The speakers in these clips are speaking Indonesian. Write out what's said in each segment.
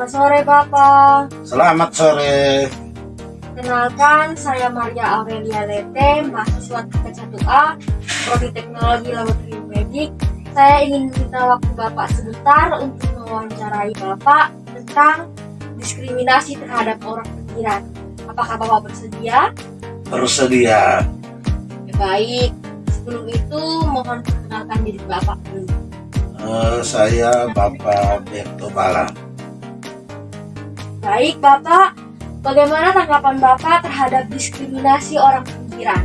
Selamat sore Bapak. Selamat sore. Kenalkan, saya Maria Aurelia Lete, mahasiswa tingkat 1A, Prodi Teknologi Laboratorium Medik. Saya ingin meminta waktu Bapak sebentar untuk mewawancarai Bapak tentang diskriminasi terhadap orang pinggiran. Apakah Bapak bersedia? Bersedia. Baik, sebelum itu mohon perkenalkan diri Bapak dulu. Saya Bapak Berto Bala. Baik Bapak, bagaimana tanggapan Bapak terhadap diskriminasi orang pinggiran?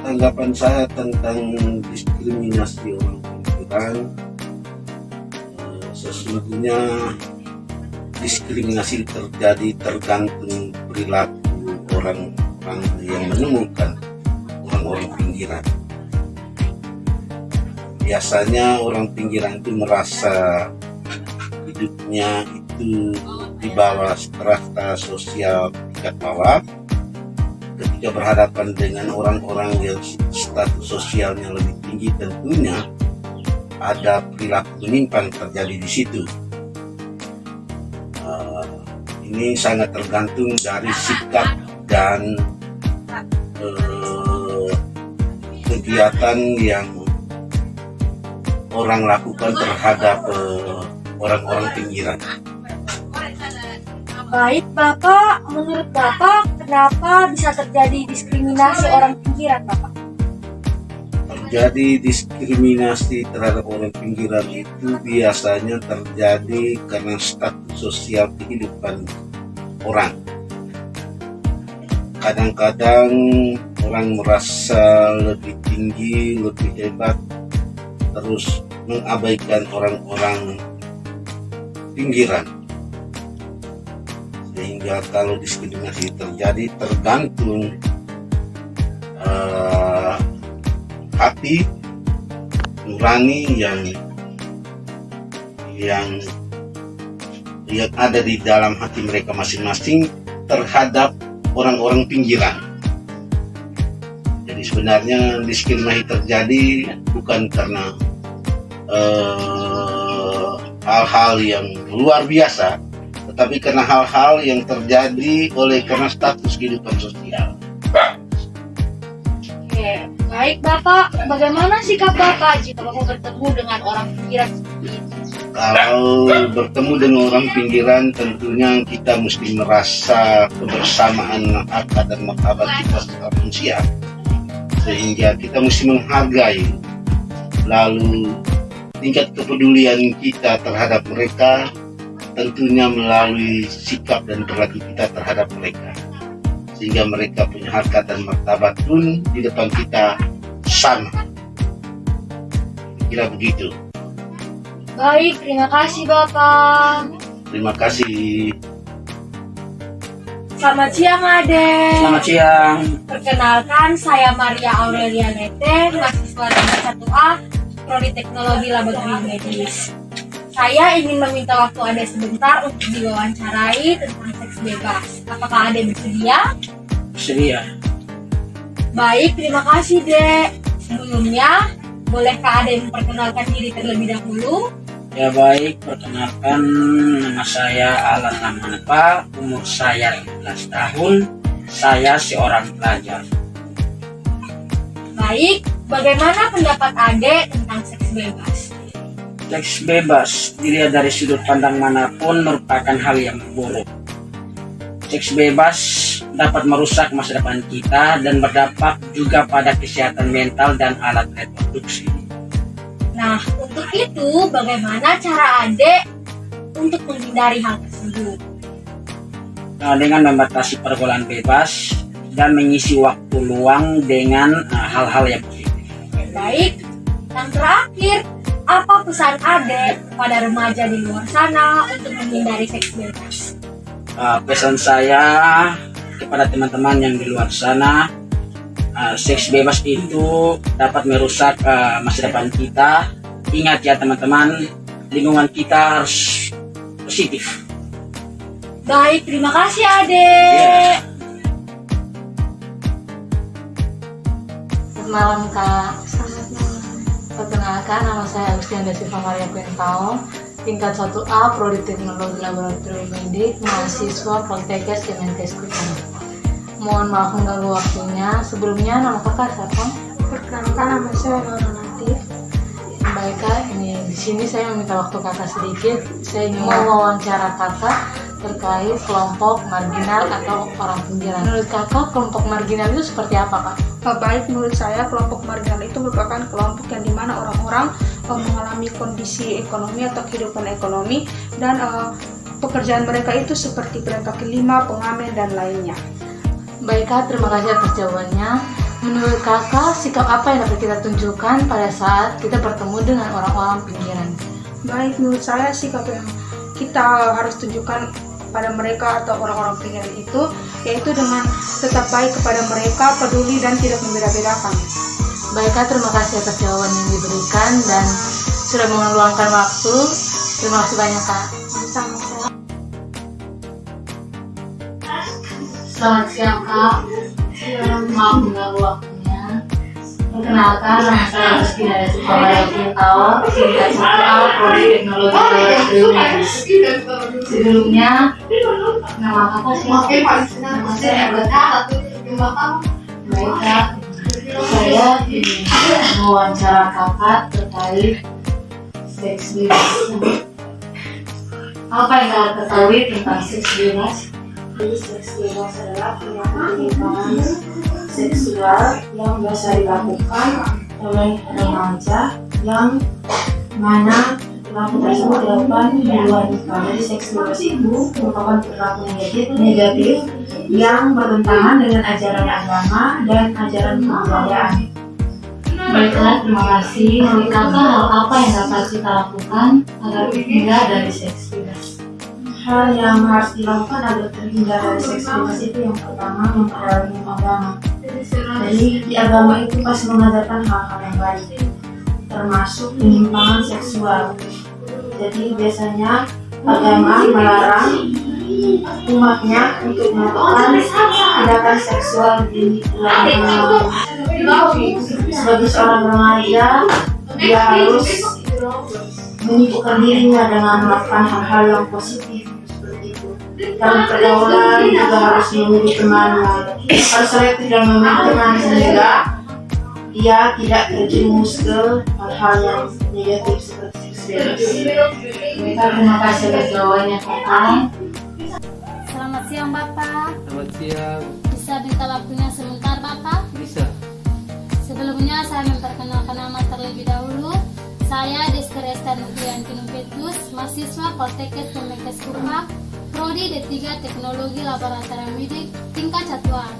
Tanggapan saya tentang diskriminasi orang pinggiran, sesungguhnya diskriminasi terjadi tergantung perilaku orang-orang yang menemukan orang-orang pinggiran. Biasanya orang pinggiran itu merasa hidupnya itu di bawah strata sosial tingkat bawah. Ketika berhadapan dengan orang-orang yang status sosialnya lebih tinggi, tentunya ada perilaku menyimpang terjadi di situ. Ini sangat tergantung dari sikap dan kegiatan yang orang lakukan terhadap orang-orang pinggiran. Baik Bapak, menurut Bapak kenapa bisa terjadi diskriminasi orang pinggiran Bapak? Terjadi diskriminasi terhadap orang pinggiran itu biasanya terjadi karena status sosial kehidupan orang. Kadang-kadang orang merasa lebih tinggi, lebih hebat, terus mengabaikan orang-orang pinggiran. Sehingga kalau diskriminasi terjadi tergantung hati nurani yang ada di dalam hati mereka masing-masing terhadap orang-orang pinggiran. Jadi sebenarnya diskriminasi terjadi bukan karena hal-hal yang luar biasa, tetapi karena hal-hal yang terjadi karena status kehidupan sosial. Oke, baik Bapak, bagaimana sikap Bapak jika Bapak bertemu dengan orang pinggiran seperti itu? Kalau bertemu dengan orang pinggiran, tentunya kita mesti merasa kebersamaan harkat dan martabat kita sebagai manusia, sehingga kita mesti menghargai. Lalu tingkat kepedulian kita terhadap mereka tentunya melalui sikap dan perilaku kita terhadap mereka, sehingga mereka punya harkat dan martabat pun di depan kita sama. Kira begitu. Baik, terima kasih Bapak. Terima kasih. Selamat siang Adek. Selamat siang. Perkenalkan, saya Maria Aurelia Lete, mahasiswa tingkat 1A, Prodi Teknologi Laboratorium Medis. Saya ingin meminta waktu Ade sebentar untuk diwawancarai tentang seks bebas. Apakah Ade bersedia? Sedia. Baik, terima kasih Dek. Sebelumnya, bolehkah Ade memperkenalkan diri terlebih dahulu? Ya baik, perkenalkan nama saya Alan Rahmanapa, umur saya 17 tahun, saya seorang pelajar. Baik, bagaimana pendapat Ade tentang seks bebas? Seks bebas dilihat dari sudut pandang manapun merupakan hal yang buruk. Seks bebas dapat merusak masa depan kita dan berdampak juga pada kesehatan mental dan alat reproduksi. Nah, untuk itu bagaimana cara Ade untuk menghindari hal tersebut? Nah, dengan membatasi pergaulan bebas dan mengisi waktu luang dengan hal-hal yang positif. Baik, yang terakhir, apa pesan Ade kepada remaja di luar sana untuk menghindari seks bebas? Pesan saya kepada teman-teman yang di luar sana, seks bebas itu dapat merusak masa depan kita. Ingat ya teman-teman, lingkungan kita harus positif. Baik, terima kasih Ade. Ya. Selamat malam Kak. Selamat malam. Perkenalkan, nama saya Agustina Desiva Maria Quintao, tingkat 1A, Prodi Teknologi Laboratorium Medik, mahasiswa Poltekkes Kemenkes Kupang. Mohon maaf mengganggu waktunya. Sebelumnya, nama kakak siapa? Perkenalkan, nama saya Nora Latif. Baik kak, ini di sini saya meminta waktu kakak sedikit. Saya ingin mewawancara kakak terkait kelompok marginal atau orang pinggiran. Menurut kakak, kelompok marginal itu seperti apa kak? Baik, menurut saya kelompok marginal itu merupakan kelompok yang dimana orang-orang mengalami kondisi ekonomi atau kehidupan ekonomi dan pekerjaan mereka itu seperti pedagang kaki lima, pengamen, dan lainnya. Baik kak, terima kasih atas jawabannya. Menurut kakak, sikap apa yang dapat kita tunjukkan pada saat kita bertemu dengan orang-orang pinggiran? Baik, menurut saya sikap yang kita harus tunjukkan pada mereka atau orang-orang pinggiran itu yaitu dengan tetap baik kepada mereka, peduli dan tidak membeda-bedakan. Baik kak, terima kasih atas jawaban yang diberikan dan sudah meluangkan waktu. Terima kasih banyak kak. Sama-sama. Selamat siang kak. Maaf mengganggu waktunya. Perkenalkan, nama saya Agustina Desiva Maria Quintao, tingkat 1A, Prodi Teknologi Laboratorium Medik. Sebelumnya, nama kakak siapa? Nama saya Agatha. Baik kak, saya ingin mewawancara kakak terkait seks bebas. Apa yang kakak ketahui tentang seks bebas? Jadi seks bebas adalah penyimpangan seksual yang biasa dilakukan oleh remaja yang mana perilaku tersebut dilakukan di luar nikah. Jadi seks bebas itu merupakan perilaku negatif yang bertentangan dengan ajaran agama dan ajaran kebudayaan. Baiklah, terima kasih. Menurut kakak, hal apa yang dapat kita lakukan agar terhindar dari seks bebas? Hal yang harus dilakukan agar terhindar dari seks bebas itu yang pertama mempelajari agama. Jadi di agama itu pasti mengajarkan hal-hal yang baik, termasuk penyimpangan seksual. Jadi biasanya agama melarang umatnya untuk melakukan tindakan seksual di luar. Sebagai seorang remaja, dia harus menyibukkan dirinya dengan melakukan hal-hal yang positif. Dalam pergaulan juga harus memilih teman, harus selektif dan memilih teman sehingga dia tidak terjerumus ke hal-hal yang negatif seperti seks bebas. Terima kasih atas jawabannya kakak. Selamat siang Bapak. Selamat siang. Bisa minta waktunya sebentar Bapak? Bisa. Sebelumnya saya memperkenalkan nama terlebih dahulu. Saya Deskresta Nuglianti Numpetus, mahasiswa Poltekkes Kemenkes Kupang, Prodi D3 Teknologi Laboratorium Medik, tingkat 1A.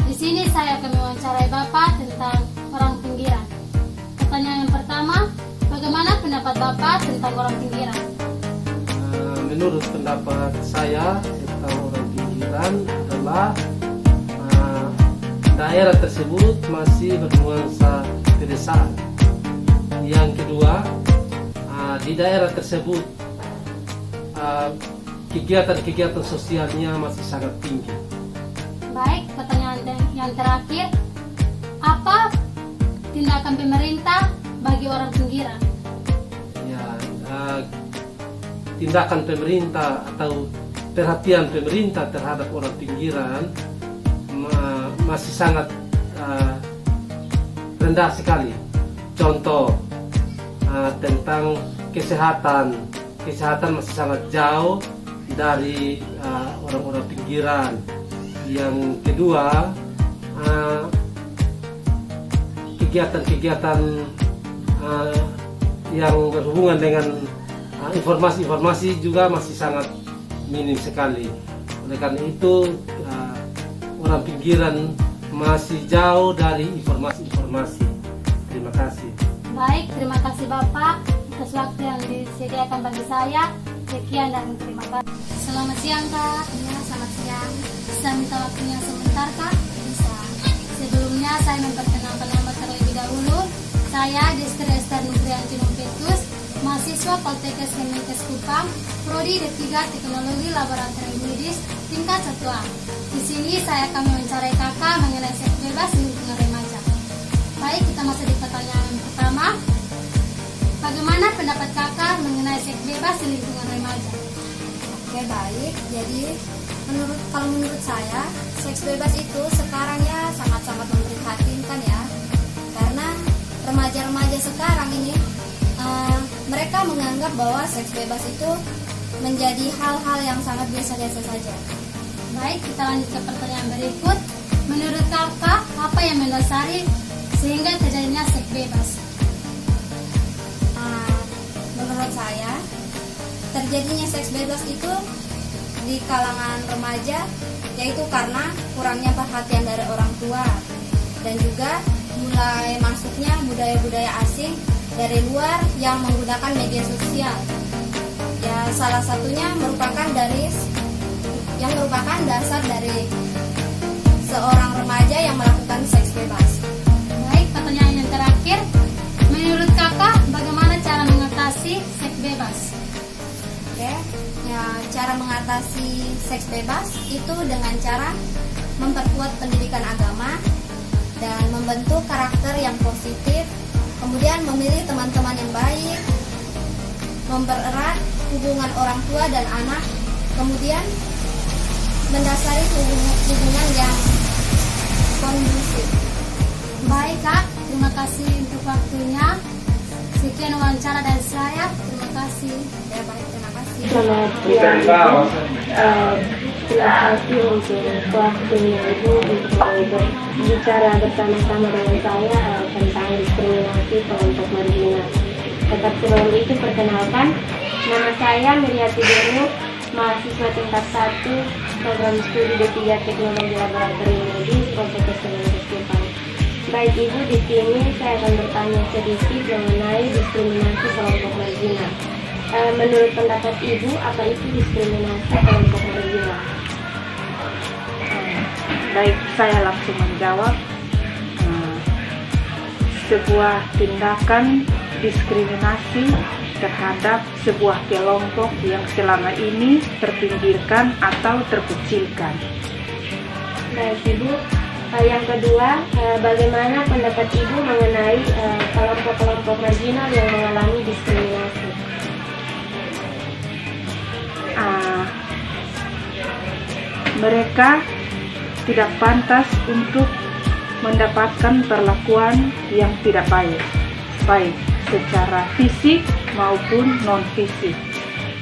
Di sini saya akan mewawancarai Bapak tentang orang pinggiran. Pertanyaan yang pertama, bagaimana pendapat Bapak tentang orang pinggiran? Menurut pendapat saya tentang orang pinggiran adalah daerah tersebut masih bernuansa pedesaan. Yang kedua, di daerah tersebut kegiatan-kegiatan sosialnya masih sangat tinggi. Baik, pertanyaan yang terakhir, apa tindakan pemerintah bagi orang pinggiran? Ya, tindakan pemerintah atau perhatian pemerintah terhadap orang pinggiran masih sangat rendah sekali. Contoh tentang kesehatan masih sangat jauh dari orang-orang pinggiran. Yang kedua, kegiatan-kegiatan yang berhubungan dengan informasi-informasi juga masih sangat minim sekali. Oleh karena itu, orang pinggiran masih jauh dari informasi-informasi. Terima kasih. Baik, terima kasih Bapak atas waktu yang disediakan bagi saya. Sekian dan terima kasih. Selamat siang Kak. Ya, selamat siang. Bisa minta waktunya sebentar Kak? Bisa. Sebelumnya saya memperkenalkan nama terlebih dahulu. Saya Deskresta Nuglianti Numpetus, mahasiswa Poltekkes Kemenkes Kupang, Prodi D3 Teknologi Laboratorium Medik, tingkat 1A. Di sini saya akan mewawancarai kakak mengenai seks bebas di lingkungan remaja. Baik, kita masuk di pertanyaan pertama. bagaimana pendapat kakak mengenai seks bebas di lingkungan remaja? Oke, baik. Jadi kalau menurut saya seks bebas itu sekarang ya sangat-sangat memprihatinkan ya, karena remaja-remaja sekarang ini mereka menganggap bahwa seks bebas itu menjadi hal-hal yang sangat biasa-biasa saja. Baik, kita lanjut ke pertanyaan berikut. Menurut kakak, apa yang mendasari sehingga terjadinya seks bebas? Menurut saya, terjadinya seks bebas itu di kalangan remaja yaitu karena kurangnya perhatian dari orang tua dan juga mulai masuknya budaya-budaya asing dari luar yang menggunakan media sosial. Ya, salah satunya merupakan dasar dari seorang remaja yang melakukan seks bebas. Baik, pertanyaan yang terakhir. Menurut kakak, bagaimana cara mengatasi seks bebas? Oke, ya, cara mengatasi seks bebas itu dengan cara memperkuat pendidikan agama dan membentuk karakter yang positif, kemudian memilih teman-teman yang baik, mempererat hubungan orang tua dan anak, kemudian mendasari hubungan yang kondusif. Baik kak, terima kasih untuk waktunya. Sekian wawancara dari saya. Terima kasih. Ya, baik, terima kasih. Selamat siang Ibu. Terima kasih untuk waktunya Ibu untuk berbicara bersama-sama dengan saya tentang diskriminasi kelompok marginal. Tetap sebelum itu perkenalkan, nama saya Miryati Benu, mahasiswa tingkat 1 program studi D3 Teknologi Laboratorium Medis Poltekkes Kemenkes Kupang. Baik Ibu, di sini saya akan bertanya sedikit mengenai diskriminasi kelompok marginal. Menurut pendapat Ibu, apa itu diskriminasi kelompok marginal? Baik, saya langsung menjawab. Sebuah tindakan diskriminasi terhadap sebuah kelompok yang selama ini terpinggirkan atau terkecilkan. Baik Ibu, yang kedua, bagaimana pendapat Ibu mengenai kelompok-kelompok marginal yang mengalami diskriminasi? Mereka tidak pantas untuk mendapatkan perlakuan yang tidak baik secara fisik maupun non-fisik,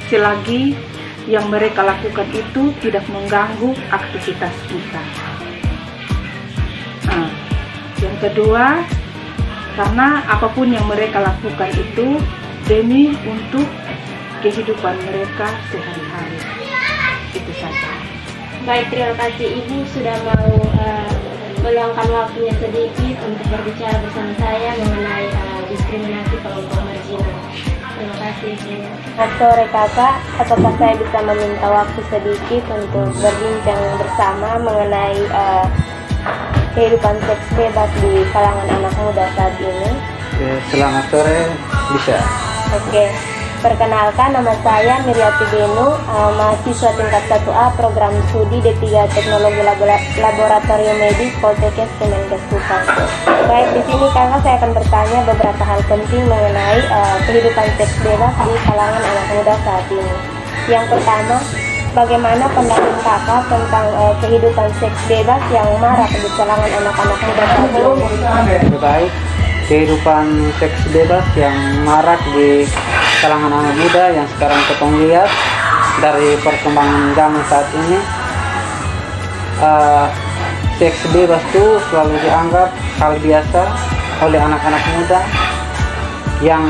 selagi yang mereka lakukan itu tidak mengganggu aktivitas kita. Yang kedua, karena apapun yang mereka lakukan itu demi untuk kehidupan mereka sehari-hari. Itu saja. Baik, terima kasih Ibu sudah mau meluangkan waktunya sedikit untuk berbicara bersama saya mengenai diskriminasi kelompok marginal. Terima kasih Ibu. Selamat sore Kakak, apakah saya bisa meminta waktu sedikit untuk berbincang bersama mengenai kehidupan seks bebas di kalangan anak muda saat ini? Selamat sore, bisa. Oke. Perkenalkan, nama saya Miryati Benu, mahasiswa tingkat 1A program studi D3 Teknologi Laboratorium Medis Poltekkes Kemenkes Kupang. Baik, di sini kakak saya akan bertanya beberapa hal penting mengenai kehidupan seks bebas di kalangan anak muda saat ini. Yang pertama, bagaimana pandangan kakak tentang kehidupan seks bebas yang marak di kalangan anak-anak muda saat ini? Baik, kehidupan seks bebas yang marak di kalangan anak muda yang sekarang kita lihat dari perkembangan zaman saat ini, seks bebas itu selalu dianggap hal biasa oleh anak-anak muda yang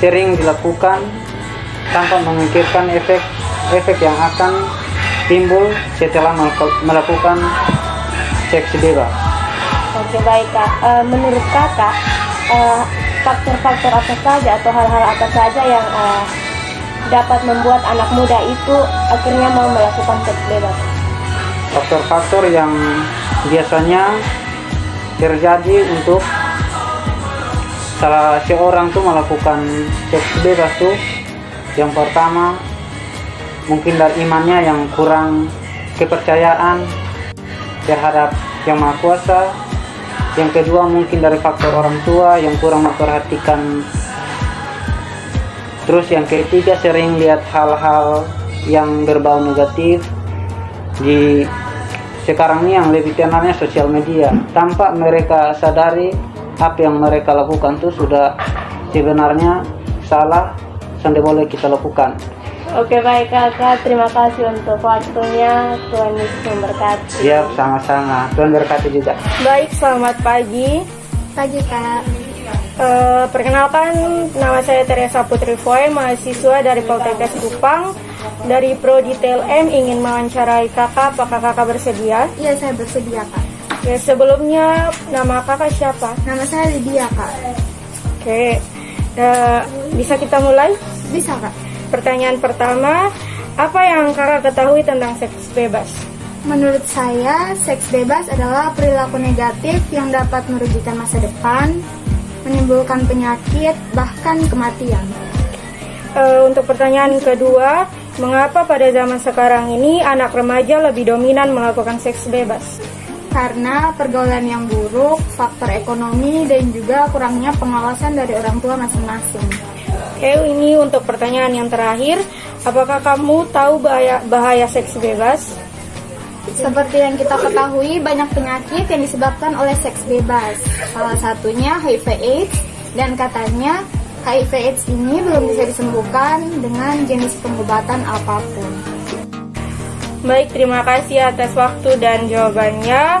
sering dilakukan tanpa memikirkan efek yang akan timbul setelah melakukan seks bebas. Oke, baik Kak. Menurut kakak, faktor-faktor apa saja atau hal-hal apa saja yang dapat membuat anak muda itu akhirnya mau melakukan seks bebas? Faktor-faktor yang biasanya terjadi untuk salah seorang tuh melakukan seks bebas tuh, yang pertama mungkin dari imannya yang kurang kepercayaan terhadap Yang Maha Kuasa. Yang kedua mungkin dari faktor orang tua yang kurang memperhatikan Terus yang ketiga, sering lihat hal-hal yang berbau negatif di sekarang ini yang lebih kenalnya sosial media, tanpa mereka sadari apa yang mereka lakukan itu sudah sebenarnya salah, tidak boleh kita lakukan. Oke, baik kakak, terima kasih untuk waktunya. Tuhan Yesus memberkati. Siap, sama-sama. Tuhan berkati juga. Baik, selamat pagi. Pagi kak. Perkenalkan, nama saya Teresa Putri Foy, mahasiswa dari Poltekkes Kupang. Dari Prodi TLM, ingin mewawancarai kakak. Apakah kakak bersedia? Iya, saya bersedia kak. Ya, sebelumnya nama kakak siapa? Nama saya Lydia kak. Oke, bisa kita mulai? Bisa kak. Pertanyaan pertama, apa yang kakak ketahui tentang seks bebas? Menurut saya, seks bebas adalah perilaku negatif yang dapat merugikan masa depan, menimbulkan penyakit, bahkan kematian. Untuk pertanyaan kedua, mengapa pada zaman sekarang ini anak remaja lebih dominan melakukan seks bebas? Karena pergaulan yang buruk, faktor ekonomi, dan juga kurangnya pengawasan dari orang tua masing-masing. Oke, ini untuk pertanyaan yang terakhir, apakah kamu tahu bahaya seks bebas? Seperti yang kita ketahui, banyak penyakit yang disebabkan oleh seks bebas. Salah satunya HIV/AIDS, dan katanya HIV/AIDS ini belum bisa disembuhkan dengan jenis pengobatan apapun. Baik, terima kasih atas waktu dan jawabannya.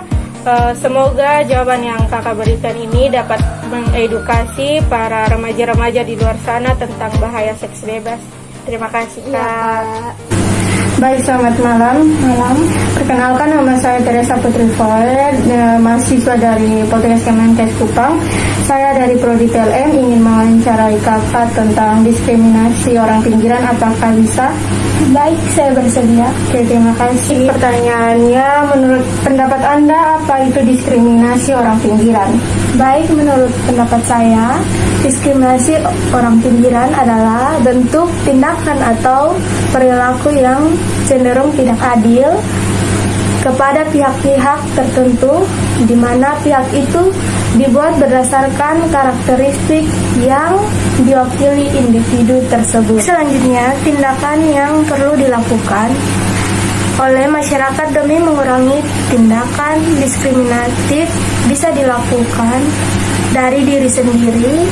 Semoga jawaban yang kakak berikan ini dapat mengedukasi para remaja-remaja di luar sana tentang bahaya seks bebas. Terima kasih, Kak. Baik, selamat malam. Perkenalkan, nama saya Teresa Putri Foy, mahasiswa dari Poltekkes Kemenkes Kupang. Saya dari Prodi TLM, ingin mewawancarai kakak tentang diskriminasi orang pinggiran. Apakah bisa? Baik, saya bersedia. Oke, terima kasih. Pertanyaannya, menurut pendapat Anda, apa itu diskriminasi orang pinggiran? Baik, menurut pendapat saya, diskriminasi orang pinggiran adalah bentuk tindakan atau perilaku yang cenderung tidak adil kepada pihak-pihak tertentu, di mana pihak itu dibuat berdasarkan karakteristik yang diwakili individu tersebut. Selanjutnya, tindakan yang perlu dilakukan oleh masyarakat demi mengurangi tindakan diskriminatif bisa dilakukan dari diri sendiri.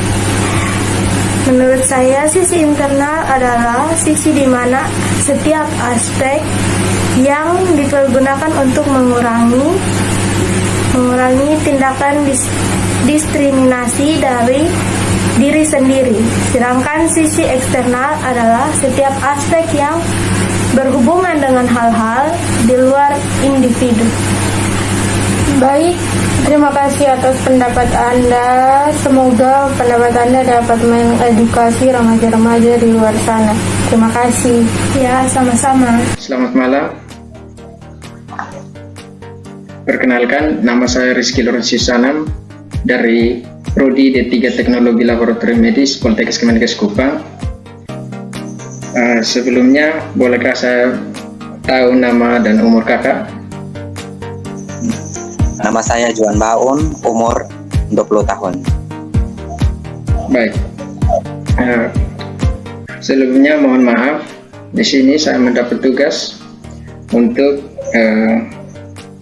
Menurut saya, sisi internal adalah sisi di mana setiap aspek yang dipergunakan untuk mengurangi tindakan diskriminasi dari diri sendiri. Sedangkan sisi eksternal adalah setiap aspek yang berhubungan dengan hal-hal di luar individu. Baik, terima kasih atas pendapat Anda. Semoga pendapat Anda dapat mengedukasi remaja-remaja di luar sana. Terima kasih. Ya, sama-sama. Selamat malam. Perkenalkan, nama saya Rizky Lorenzi Sanam dari Prodi D3 Teknologi Laboratorium Medis Poltekkes Kemenkes Kupang. Sebelumnya, bolehkah saya tahu nama dan umur kakak? Nama saya Juan Baun, umur 20 tahun. Baik. Sebelumnya mohon maaf, di sini saya mendapat tugas untuk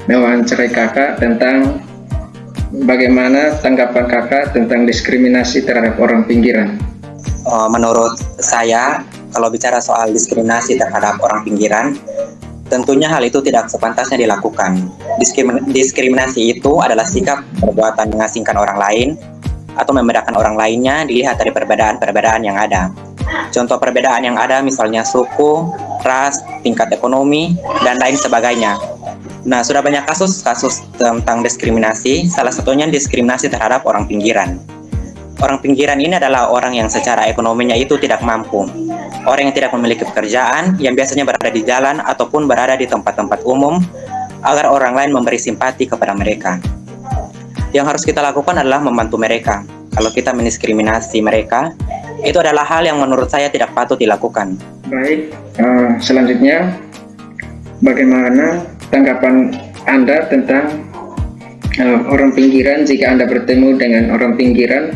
mewawancarai kakak tentang bagaimana tanggapan kakak tentang diskriminasi terhadap orang pinggiran. Menurut saya, kalau bicara soal diskriminasi terhadap orang pinggiran, tentunya hal itu tidak sepantasnya dilakukan. Diskriminasi itu adalah sikap perbuatan mengasingkan orang lain atau membedakan orang lainnya dilihat dari perbedaan-perbedaan yang ada. Contoh perbedaan yang ada misalnya suku, ras, tingkat ekonomi, dan lain sebagainya. Nah, sudah banyak kasus tentang diskriminasi, salah satunya diskriminasi terhadap orang pinggiran. Orang pinggiran ini adalah orang yang secara ekonominya itu tidak mampu. Orang yang tidak memiliki pekerjaan, yang biasanya berada di jalan ataupun berada di tempat-tempat umum, agar orang lain memberi simpati kepada mereka. Yang harus kita lakukan adalah membantu mereka. Kalau kita mendiskriminasi mereka, itu adalah hal yang menurut saya tidak patut dilakukan. Baik, selanjutnya, bagaimana tanggapan Anda tentang orang pinggiran? Jika Anda bertemu dengan orang pinggiran,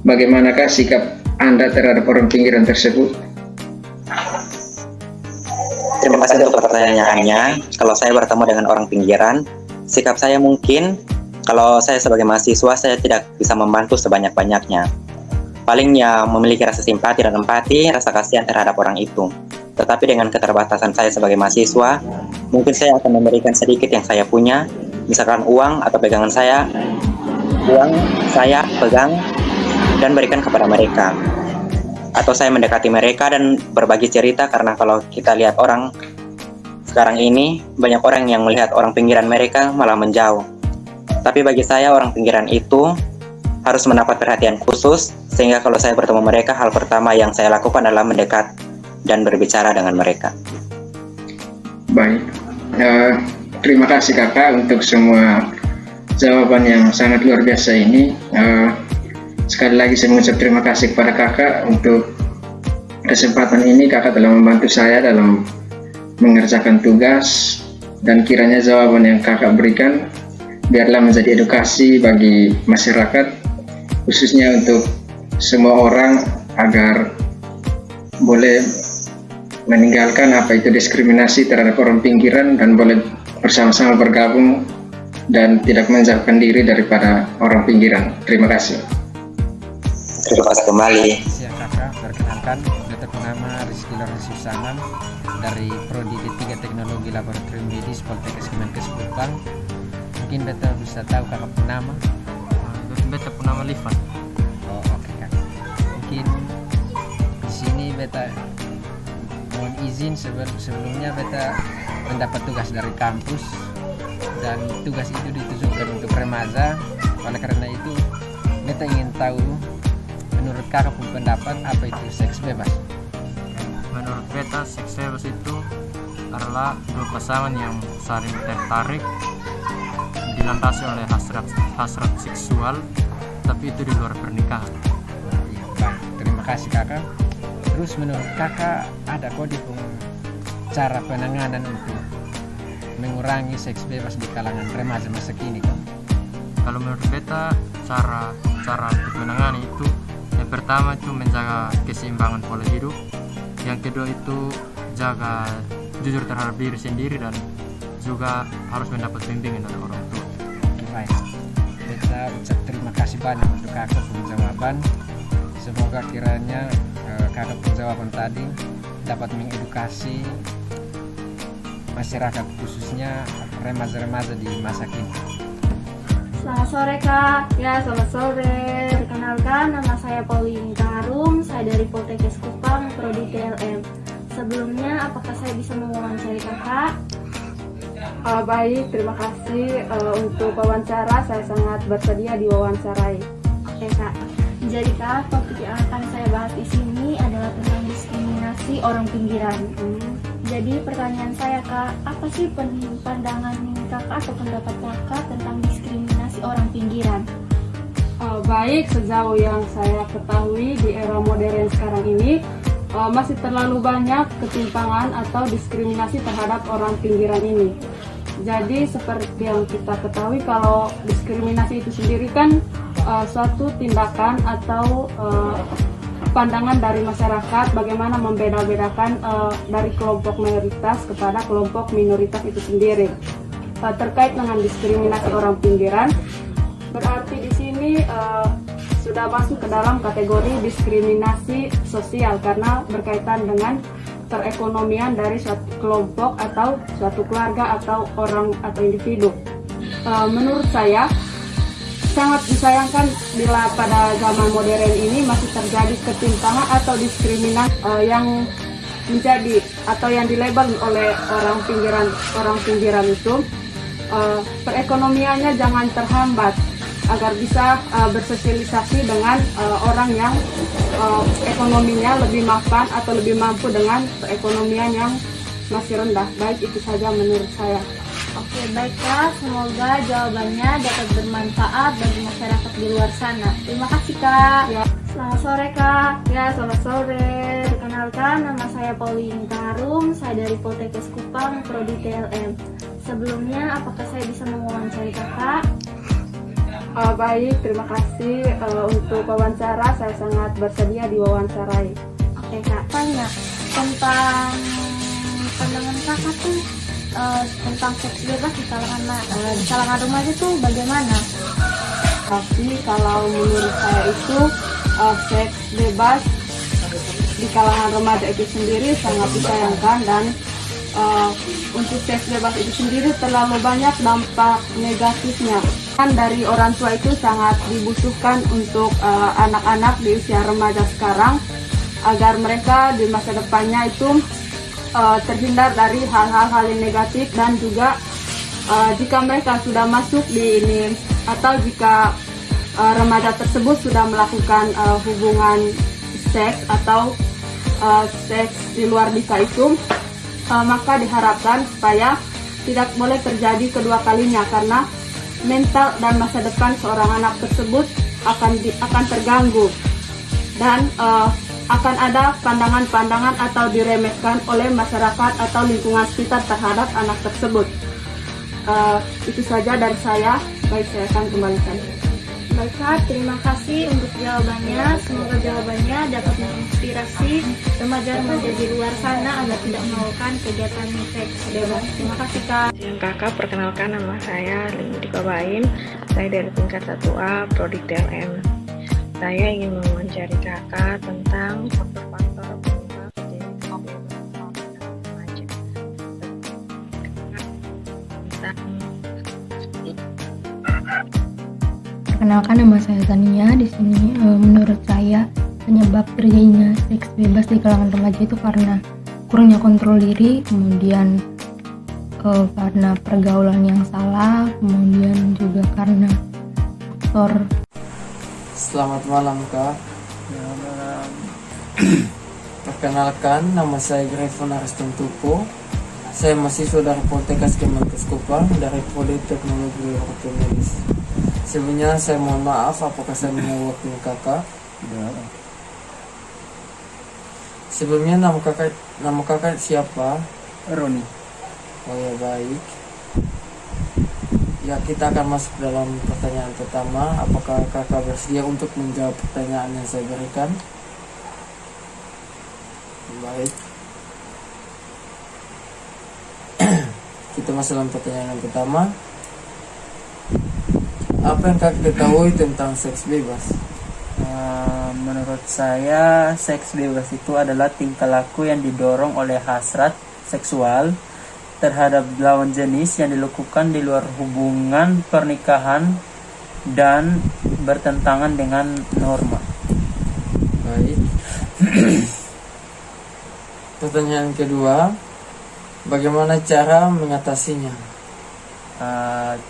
bagaimanakah sikap Anda terhadap orang pinggiran tersebut? Terima kasih untuk pertanyaannya. Kalau saya bertemu dengan orang pinggiran, sikap saya mungkin kalau saya sebagai mahasiswa saya tidak bisa membantu sebanyak-banyaknya. Paling ya memiliki rasa simpati dan empati, rasa kasihan terhadap orang itu. Tetapi dengan keterbatasan saya sebagai mahasiswa, mungkin saya akan memberikan sedikit yang saya punya, misalkan uang atau pegangan saya, uang saya pegang dan berikan kepada mereka. Atau saya mendekati mereka dan berbagi cerita, karena kalau kita lihat orang sekarang ini, banyak orang yang melihat orang pinggiran mereka malah menjauh. Tapi bagi saya orang pinggiran itu harus mendapat perhatian khusus, sehingga kalau saya bertemu mereka, hal pertama yang saya lakukan adalah mendekat dan berbicara dengan mereka. Baik, terima kasih kakak untuk semua jawaban yang sangat luar biasa ini. Sekali lagi saya mengucap terima kasih kepada kakak untuk kesempatan ini. Kakak telah membantu saya dalam mengerjakan tugas, dan kiranya jawaban yang kakak berikan biarlah menjadi edukasi bagi masyarakat, khususnya untuk semua orang agar boleh meninggalkan apa itu diskriminasi terhadap orang pinggiran dan boleh bersama-sama bergabung dan tidak menjauhkan diri daripada orang pinggiran. Terima kasih. Terima kasih kembali. Siang kakak, perkenalkan beta bernama Rizky Lorenzi Sanam dari Prodi D3 Teknologi Laboratorium Medis Poltekkes Kemenkes Kupang. Mungkin beta bisa tahu kakak nama? Beta nama Livan. Oh oke kakak. Mungkin di sini beta mohon izin sebelumnya beta mendapat tugas dari kampus, dan tugas itu ditujukan untuk remaja. Oleh karena itu beta ingin tahu menurut kakak pun pendapat apa itu seks bebas. Menurut beta seks bebas itu adalah dua pasangan yang saling tertarik, dilandasi oleh hasrat seksual, tapi itu di luar pernikahan. Baik, terima kasih kakak. Terus menurut kakak ada kode cara penanganan untuk mengurangi seks bebas di kalangan remaja masa kini kan? Kalau menurut beta cara untuk menangani itu, yang pertama itu menjaga keseimbangan pola hidup, yang kedua itu jaga jujur terhadap diri sendiri, dan juga harus mendapat bimbingan dari orang tua. Baik, kita ucap terima kasih banyak untuk kakak penjawaban. Semoga kiranya kakak penjawaban tadi dapat mengedukasi masyarakat, khususnya remaja-remaja di masa kini. Selamat sore kak. Ya, selamat sore. Perkenalkan, nama saya Pauline Harum. Saya dari Poltekkes Kupang, Prodi TLM. Sebelumnya, apakah saya bisa mewawancari kakak? Baik, terima kasih untuk wawancara. Saya sangat bersedia diwawancarai. Oke kak. Jadi kak, topik yang akan saya bahas di sini adalah tentang diskriminasi orang pinggiran. Jadi pertanyaan saya kak, apa sih pandangan kakak atau pendapat kakak tentang diskriminasi orang pinggiran? Baik, sejauh yang saya ketahui di era modern sekarang ini masih terlalu banyak ketimpangan atau diskriminasi terhadap orang pinggiran ini. Jadi seperti yang kita ketahui, kalau diskriminasi itu sendiri kan suatu tindakan atau pandangan dari masyarakat bagaimana membeda-bedakan dari kelompok mayoritas kepada kelompok minoritas itu sendiri. Terkait dengan diskriminasi orang pinggiran, berarti di sini sudah masuk ke dalam kategori diskriminasi sosial karena berkaitan dengan perekonomian dari suatu kelompok atau suatu keluarga atau orang atau individu. Menurut saya sangat disayangkan bila pada zaman modern ini masih terjadi ketimpangan atau diskriminasi yang menjadi atau yang dilabel oleh orang pinggiran itu. Perekonomiannya jangan terhambat agar bisa bersosialisasi dengan orang yang ekonominya lebih mapan atau lebih mampu dengan perekonomian yang masih rendah. Baik, itu saja menurut saya. Oke, baik kak. Semoga jawabannya dapat bermanfaat bagi masyarakat di luar sana. Terima kasih kak. Ya. Selamat sore kak. Ya, selamat sore. Perkenalkan, nama saya Pauline Harum. Saya dari Poltekkes Kupang, Prodi TLM. Sebelumnya, apakah saya bisa mewawancari kakak? Baik, terima kasih untuk wawancara. Saya sangat bersedia diwawancarai. Oke Kak, tanya tentang pandangan Kakak tuh tentang seks bebas di kalangan remaja tuh bagaimana? Tapi kalau menurut saya itu seks bebas di kalangan remaja itu sendiri sangat disayangkan, dan untuk seks bebas itu sendiri terlalu banyak dampak negatifnya. Kan dari orang tua itu sangat dibutuhkan untuk anak-anak di usia remaja sekarang agar mereka di masa depannya itu terhindar dari hal-hal yang negatif, dan juga jika mereka sudah masuk di ini atau jika remaja tersebut sudah melakukan hubungan seks atau seks di luar nikah itu, maka diharapkan supaya tidak boleh terjadi kedua kalinya, karena mental dan masa depan seorang anak tersebut akan terganggu, dan akan ada pandangan-pandangan atau diremehkan oleh masyarakat atau lingkungan sekitar terhadap anak tersebut. Itu saja dari saya. Baik, saya akan kembalikan. Baik Kak, terima kasih untuk jawabannya. Semoga jawabannya dapat menginspirasi remaja-remaja di luar sana agar tidak melakukan kegiatan seks bebas. Terima kasih Kak. Kakak, perkenalkan nama saya Lini Dikabain. Saya dari tingkat 1A Prodi TLM. Saya ingin mewawancari kakak tentang faktor-faktor penyebab terjadinya remaja. Perkenalkan, nama saya Tania. Di sini menurut saya penyebab terjadinya seks bebas di kalangan remaja itu karena kurangnya kontrol diri, kemudian karena pergaulan yang salah, kemudian juga karena faktor. Selamat malam Kak. Perkenalkan, nama saya Grefon Ariston Tupo. Saya mahasiswa dari Poltekkes Kemenkes Kupang dari Prodi Teknologi Laboratorium Medis. Sebelumnya saya mohon maaf apakah saya mewakili kakak. Sebelumnya nama kakak siapa? Roni. Oh ya, baik. Ya, kita akan masuk dalam pertanyaan pertama. Apakah kakak bersedia untuk menjawab pertanyaan yang saya berikan? Baik. Kita masuk dalam pertanyaan yang pertama. Apa yang kakak ketahui tentang seks bebas? Menurut saya, seks bebas itu adalah tingkah laku yang didorong oleh hasrat seksual terhadap lawan jenis yang dilakukan di luar hubungan pernikahan dan bertentangan dengan norma. Baik. Pertanyaan kedua, bagaimana cara mengatasinya?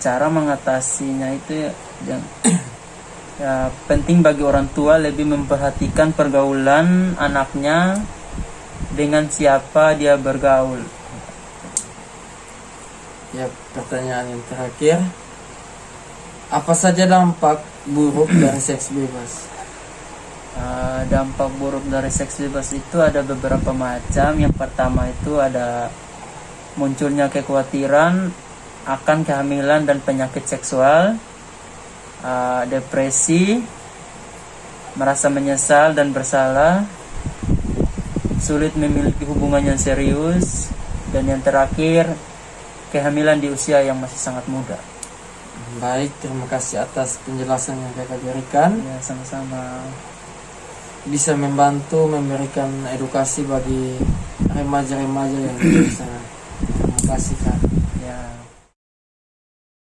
Cara mengatasinya itu ya, penting bagi orang tua lebih memperhatikan pergaulan anaknya, dengan siapa dia bergaul. Ya, pertanyaan yang terakhir, apa saja dampak buruk dari seks bebas? Dampak buruk dari seks bebas itu ada beberapa macam. Yang pertama itu ada munculnya kekhawatiran akan kehamilan dan penyakit seksual, depresi, merasa menyesal dan bersalah, sulit memiliki hubungan yang serius, dan yang terakhir kehamilan di usia yang masih sangat muda. Baik, terima kasih atas penjelasan yang kakak berikan. Ya, sama-sama. Bisa membantu memberikan edukasi bagi remaja-remaja yang di sana. Terima kasih Kak. Ya.